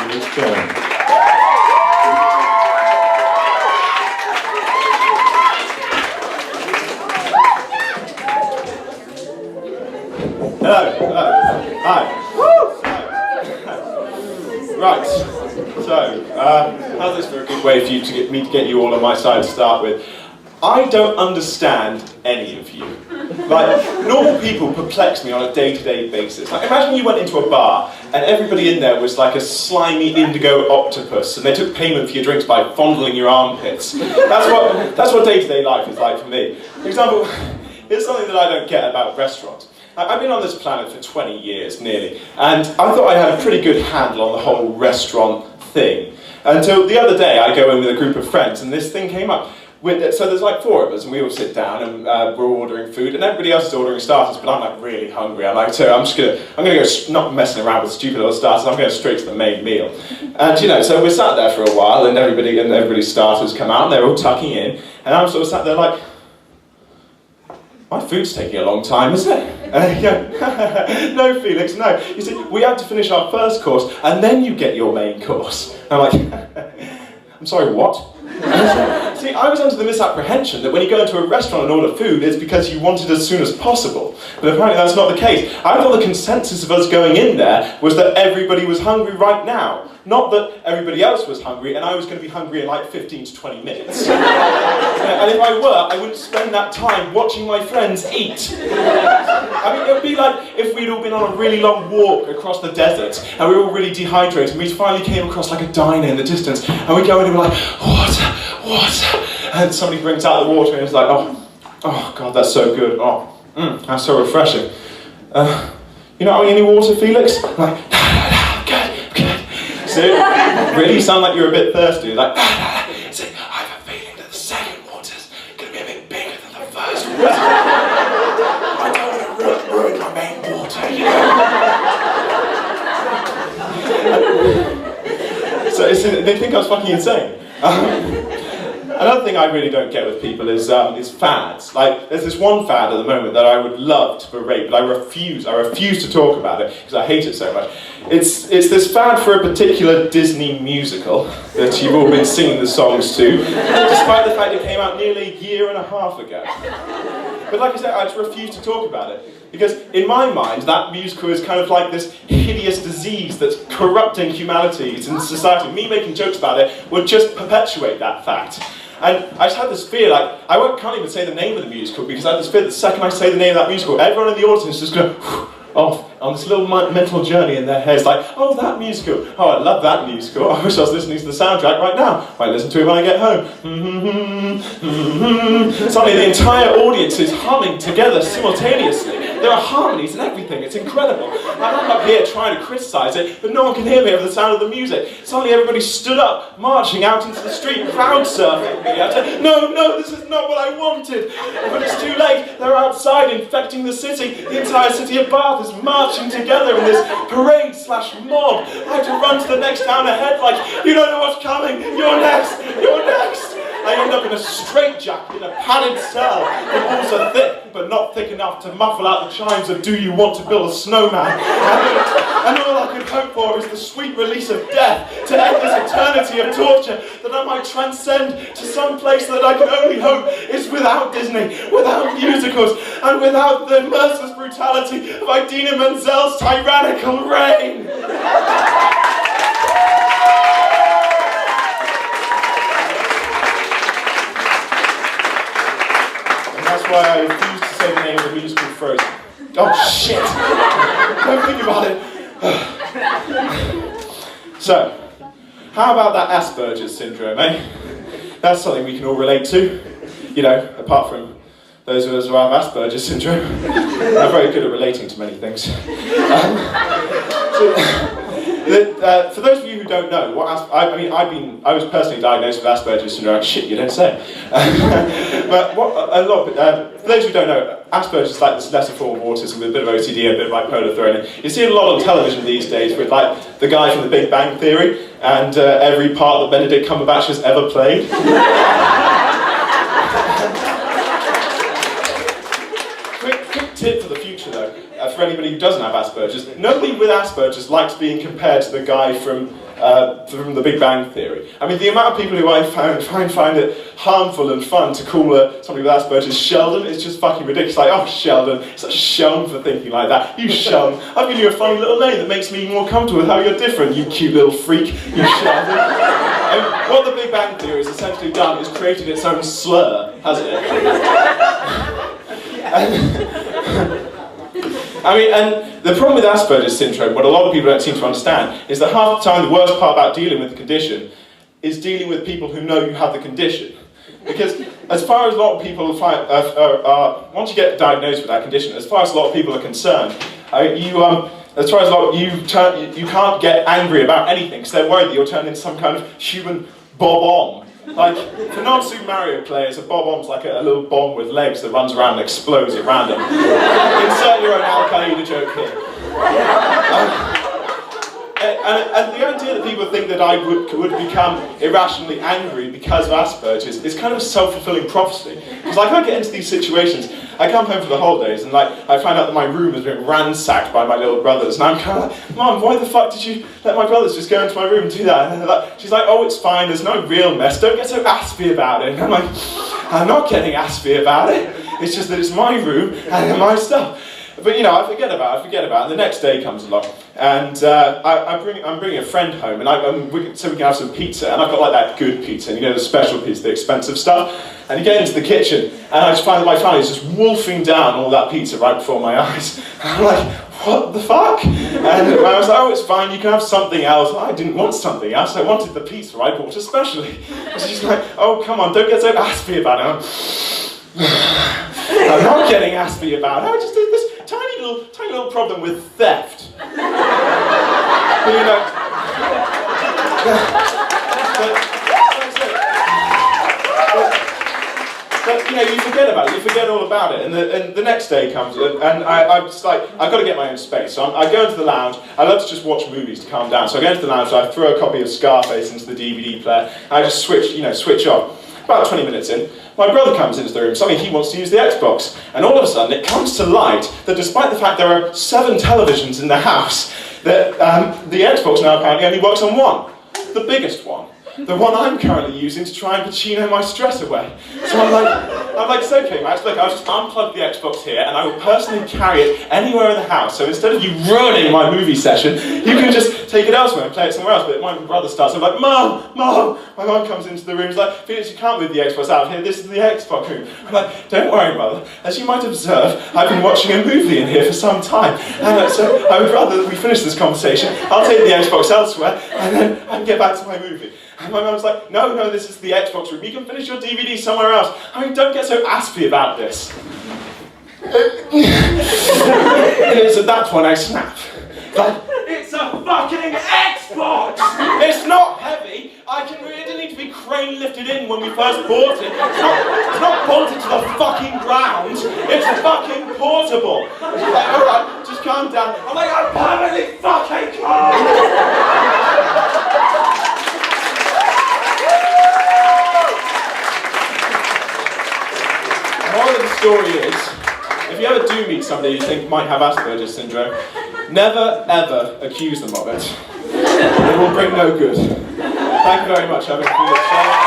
Felix Jones. Hello, hi. Right, so, how's this for a good way for you to get me to get you all on my side to start with? I don't understand any of you. Like, normal people perplex me on a day-to-day basis. Like, imagine you went into a bar and everybody in there was like a slimy indigo octopus and they took payment for your drinks by fondling your armpits. That's what day-to-day life is like for me. For example, here's something that I don't get about restaurants. I've been on this planet for 20 years, nearly, and I thought I had a pretty good handle on the whole restaurant thing. Until the other day, I go in with a group of friends, and this thing came up. So there's like 4 of us, and we all sit down, and we're ordering food, and everybody else is ordering starters, but I'm like really hungry. I'm gonna go, not messing around with stupid little starters, I'm going straight to the main meal. And you know, so we're sat there for a while, and everybody's starters come out, and they're all tucking in, and I'm sort of sat there like, my food's taking a long time, isn't it? And you go, no, Felix, no. You see, we have to finish our first course, and then you get your main course. And I'm like, I'm sorry, what? See, I was under the misapprehension that when you go into a restaurant and order food, it's because you want it as soon as possible. But apparently that's not the case. I thought the consensus of us going in there was that everybody was hungry right now. Not that everybody else was hungry, and I was going to be hungry in like 15 to 20 minutes. And if I were, I wouldn't spend that time watching my friends eat. I mean, it would be like if we'd all been on a really long walk across the desert, and we were all really dehydrated, and we finally came across like a diner in the distance, and we go in and we're like, water, and somebody brings out the water, and it's like, oh God, that's so good, that's so refreshing. You not having any water, Felix? I'm like, good. So, really, you sound like you're a bit thirsty. Like, see, I have a feeling that the second water's going to be a bit bigger than the first water. I don't want to ruin my main water, you know. So they think I was fucking insane. Another thing I really don't get with people is fads. Like, there's this one fad at the moment that I would love to berate, but I refuse to talk about it because I hate it so much. It's this fad for a particular Disney musical that you've all been singing the songs to, despite the fact it came out nearly a year and a half ago. But like I said, I just refuse to talk about it. Because in my mind, that musical is kind of like this hideous disease that's corrupting humanity and society. Me making jokes about it would just perpetuate that fact. And I just had this fear, like, can't even say the name of the musical because I had this fear that the second I say the name of that musical, everyone in the audience is just going to off on this little mental journey in their heads, like, oh, that musical, oh, I love that musical, I wish I was listening to the soundtrack right now, I might listen to it when I get home. Suddenly the entire audience is humming together simultaneously. There are harmonies and everything, it's incredible. And I'm up here trying to criticise it, but no one can hear me over the sound of the music. Suddenly everybody stood up, marching out into the street, crowd surfing me. I said, no, this is not what I wanted. But it's too late, they're outside infecting the city. The entire city of Bath is marching together in this parade/mob. I have to run to the next town ahead like, you don't know what's coming, you're next. I end up in a straitjacket in a padded cell. The walls are thick, but not thick enough to muffle out the chimes of "Do you want to build a snowman?" And all I could hope for is the sweet release of death to end this eternity of torture, that I might transcend to some place that I can only hope is without Disney, without musicals, and without the merciless brutality of Idina Menzel's tyrannical reign. That's why I refuse to say the name of the musical Frozen. Oh shit! Don't think about it. So, how about that Asperger's syndrome, eh? That's something we can all relate to. You know, apart from those of us who have Asperger's syndrome. I'm very good at relating to many things. For those of you who don't know, I was personally diagnosed with Asperger's syndrome. Shit, you don't say. But for those who don't know, Asperger's is like this lesser form of autism with a bit of OCD and a bit of bipolar thrown in. You see it a lot on television these days with like the guy from The Big Bang Theory and every part that Benedict Cumberbatch has ever played. Quick tip for the future though. For anybody who doesn't have Asperger's, nobody with Asperger's likes being compared to the guy from from The Big Bang Theory. I mean, the amount of people who I find it harmful and fun to call somebody with Asperger's Sheldon is just fucking ridiculous. Like, oh, Sheldon, such a Sheldon for thinking like that. You Sheldon, I've given you a funny little name that makes me more comfortable with how you're different, you cute little freak, you Sheldon. And what The Big Bang Theory has essentially done is created its own slur, hasn't it? I mean, and the problem with Asperger's syndrome, what a lot of people don't seem to understand, is that half the time the worst part about dealing with the condition is dealing with people who know you have the condition. Because as far as a lot of people find, once you get diagnosed with that condition, as far as a lot of people are concerned, you can't get angry about anything because they're worried that you'll turn into some kind of human bob-omb. Like, for non-Super Mario players, a bob-omb's like a little bomb with legs that runs around and explodes at random. Insert your own Al Qaeda joke here. And the idea that people think that I would become irrationally angry because of Asperger's is kind of a self-fulfilling prophecy. Because like I get into these situations, I come home for the holidays and like I find out that my room has been ransacked by my little brothers, and I'm kind of like, Mom, why the fuck did you let my brothers just go into my room and do that? And she's like, oh, it's fine, there's no real mess, don't get so aspy about it. And I'm like, I'm not getting aspy about it, it's just that it's my room and my stuff. But you know, I forget about it, and the next day comes along, and I'm bringing a friend home, and so we can have some pizza, and I've got like that good pizza, and you know, the special pizza, the expensive stuff, and you get into the kitchen, and I just find that my family is just wolfing down all that pizza right before my eyes, and I'm like, what the fuck? And I was like, oh, it's fine, you can have something else. I didn't want something else, I wanted the pizza I bought especially. And she's like, oh, come on, don't get so aspy about it. I'm not getting aspy about it, I just did this tiny little problem with theft. But, you know, but you know, you forget about it. You forget all about it, and the next day comes, and I'm just like, I've got to get my own space. So I go into the lounge. I love to just watch movies to calm down. So I go into the lounge. So I throw a copy of Scarface into the DVD player. And I just switch off. About 20 minutes in, my brother comes into the room, something he wants to use the Xbox, and all of a sudden it comes to light that despite the fact there are 7 televisions in the house, that the Xbox now apparently only works on one, the biggest one. The one I'm currently using to try and Pacino my stress away. So I'm like, it's okay, Max, look, I'll just unplug the Xbox here and I will personally carry it anywhere in the house. So instead of you ruining my movie session, you can just take it elsewhere and play it somewhere else. But my brother starts, I'm like, Mom! My mum comes into the room, she's like, Felix, you can't move the Xbox out here, this is the Xbox room. I'm like, don't worry, Mother. As you might observe, I've been watching a movie in here for some time. And so I would rather that we finish this conversation, I'll take the Xbox elsewhere, and then I can get back to my movie. And my mum's like, no, this is the Xbox room. You can finish your DVD somewhere else. I mean, don't get so aspy about this. And it's at that point I snap. Like, it's a fucking Xbox! It's not heavy. It didn't need to be crane lifted in when we first bought it. It's not bolted to the fucking ground. It's fucking portable. She's like, alright, just calm down. I'm like, I'm permanently fucking calm! The moral of the story is, if you ever do meet somebody you think might have Asperger's syndrome, never ever accuse them of it. It will bring no good. Thank you very much, Felix Jones.